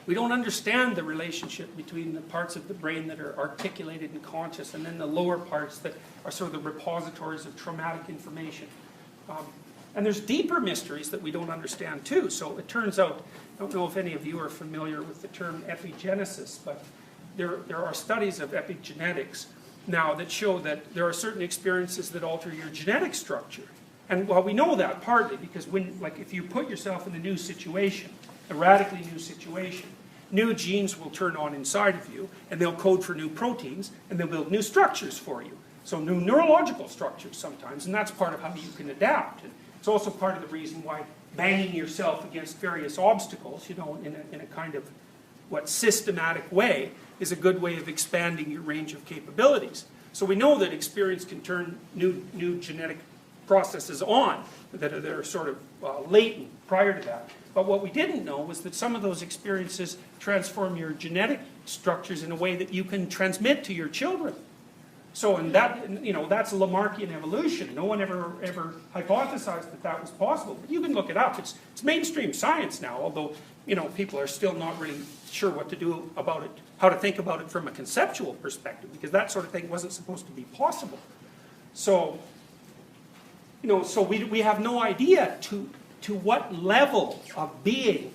We don't understand the relationship between the parts of the brain that are articulated and conscious and then the lower parts that are sort of the repositories of traumatic information. And there's deeper mysteries that we don't understand too. So it turns out, I don't know if any of you are familiar with the term epigenesis, but there are studies of epigenetics now that show that there are certain experiences that alter your genetic structure. And well, we know that partly because when, like, if you put yourself in a new situation, a radically new situation, new genes will turn on inside of you, and they'll code for new proteins, and they'll build new structures for you. So new neurological structures sometimes, and that's part of how you can adapt. And it's also part of the reason why banging yourself against various obstacles, you know, in a kind of systematic way, is a good way of expanding your range of capabilities. So we know that experience can turn new genetic processes on that are sort of latent prior to that. But what we didn't know was that some of those experiences transform your genetic structures in a way that you can transmit to your children. So, and that, you know, that's Lamarckian evolution. No one ever hypothesized that that was possible. But you can look it up. It's mainstream science now, although, you know, people are still not really sure what to do about it, how to think about it from a conceptual perspective, because that sort of thing wasn't supposed to be possible. So, you know, so we have no idea to what level of being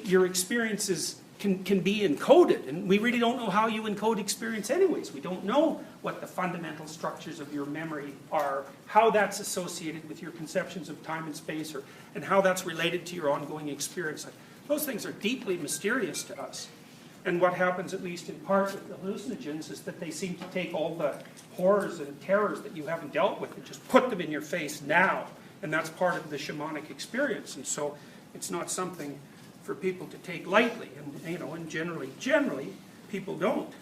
your experiences can be encoded. And we really don't know how you encode experience anyways. We don't know what the fundamental structures of your memory are, how that's associated with your conceptions of time and space, and how that's related to your ongoing experience. Like, those things are deeply mysterious to us. And what happens, at least in part with the hallucinogens, is that they seem to take all the horrors and terrors that you haven't dealt with and just put them in your face now. And that's part of the shamanic experience. And so it's not something for people to take lightly. And, you know, and generally, people don't.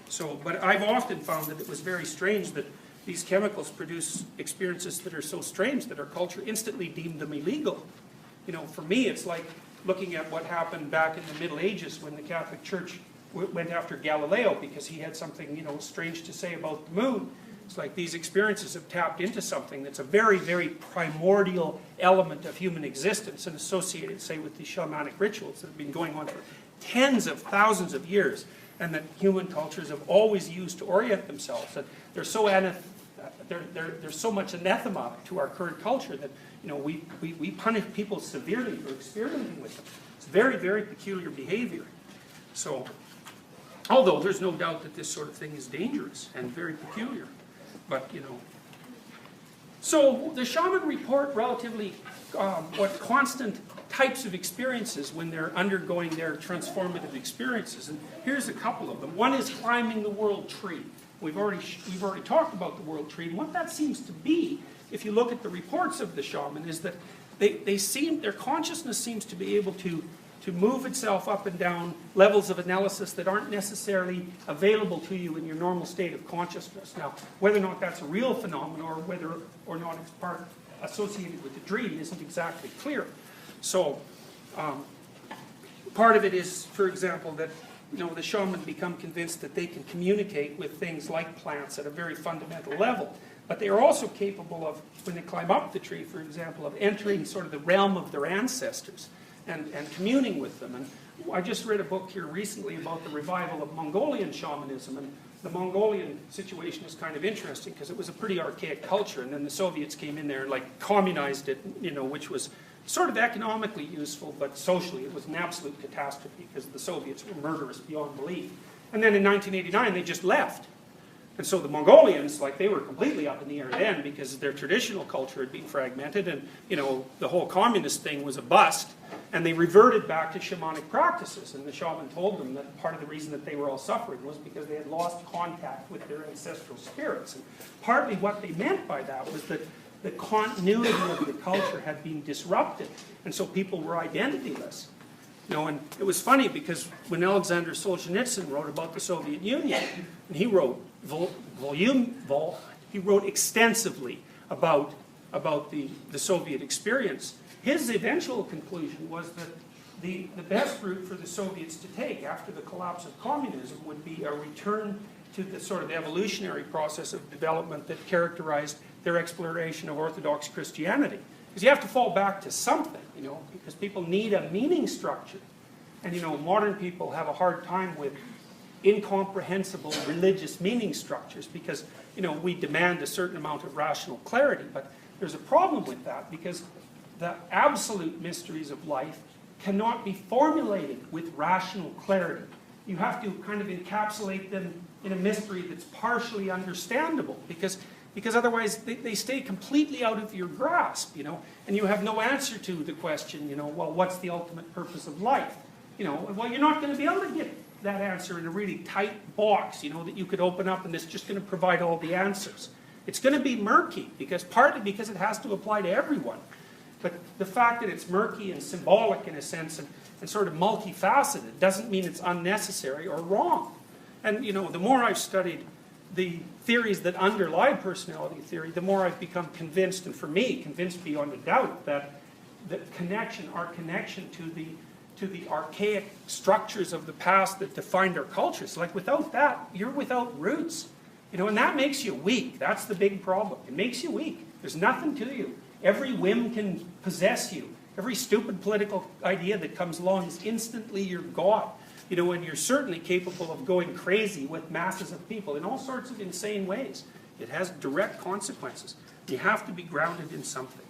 So, but I've often found that it was very strange that these chemicals produce experiences that are so strange that our culture instantly deemed them illegal. You know, for me, it's like looking at what happened back in the Middle Ages when the Catholic Church went after Galileo because he had something, you know, strange to say about the moon. It's like these experiences have tapped into something that's a very, very primordial element of human existence and associated, say, with these shamanic rituals that have been going on for tens of thousands of years and that human cultures have always used to orient themselves. And there's so much anathema to our current culture that, you know, we punish people severely for experimenting with them. It's very, very peculiar behavior. So, although there's no doubt that this sort of thing is dangerous and very peculiar. But, you know. So the shaman report relatively constant types of experiences when they're undergoing their transformative experiences. And here's a couple of them. One is climbing the world tree. We've already talked about the world tree. And what that seems to be, if you look at the reports of the shaman, is that their consciousness seems to be able to move itself up and down levels of analysis that aren't necessarily available to you in your normal state of consciousness. Now, whether or not that's a real phenomenon or whether or not it's part associated with the dream isn't exactly clear. So, part of it is, for example, that, you know, the shaman become convinced that they can communicate with things like plants at a very fundamental level. But they are also capable of, when they climb up the tree, for example, of entering sort of the realm of their ancestors and communing with them. And I just read a book here recently about the revival of Mongolian shamanism. And the Mongolian situation is kind of interesting because it was a pretty archaic culture. And then the Soviets came in there and like communized it, you know, which was sort of economically useful, but socially it was an absolute catastrophe because the Soviets were murderous beyond belief. And then in 1989 they just left. And so the Mongolians, like, they were completely up in the air then because their traditional culture had been fragmented and, you know, the whole communist thing was a bust. And they reverted back to shamanic practices. And the shaman told them that part of the reason that they were all suffering was because they had lost contact with their ancestral spirits. And partly what they meant by that was that the continuity of the culture had been disrupted. And so people were identityless. You know, and it was funny because when Alexander Solzhenitsyn wrote about the Soviet Union, and he wrote extensively about the Soviet experience, his eventual conclusion was that the best route for the Soviets to take after the collapse of communism would be a return to the sort of evolutionary process of development that characterized their exploration of Orthodox Christianity. Because you have to fall back to something, you know, because people need a meaning structure. And you know, modern people have a hard time with incomprehensible religious meaning structures because, you know, we demand a certain amount of rational clarity. But there's a problem with that because the absolute mysteries of life cannot be formulated with rational clarity. You have to kind of encapsulate them in a mystery that's partially understandable because otherwise they stay completely out of your grasp, you know, and you have no answer to the question, you know, well, what's the ultimate purpose of life? You know, well, you're not going to be able to get that answer in a really tight box, you know, that you could open up and it's just going to provide all the answers. It's going to be murky, partly because it has to apply to everyone. But the fact that it's murky and symbolic in a sense and sort of multifaceted doesn't mean it's unnecessary or wrong. And, you know, the more I've studied the theories that underlie personality theory, the more I've become convinced, and for me, convinced beyond a doubt, that our connection to the archaic structures of the past that defined our cultures. Like without that, you're without roots. You know, and that makes you weak. That's the big problem. It makes you weak. There's nothing to you. Every whim can possess you. Every stupid political idea that comes along is instantly your God. You know, and you're certainly capable of going crazy with masses of people in all sorts of insane ways. It has direct consequences. You have to be grounded in something.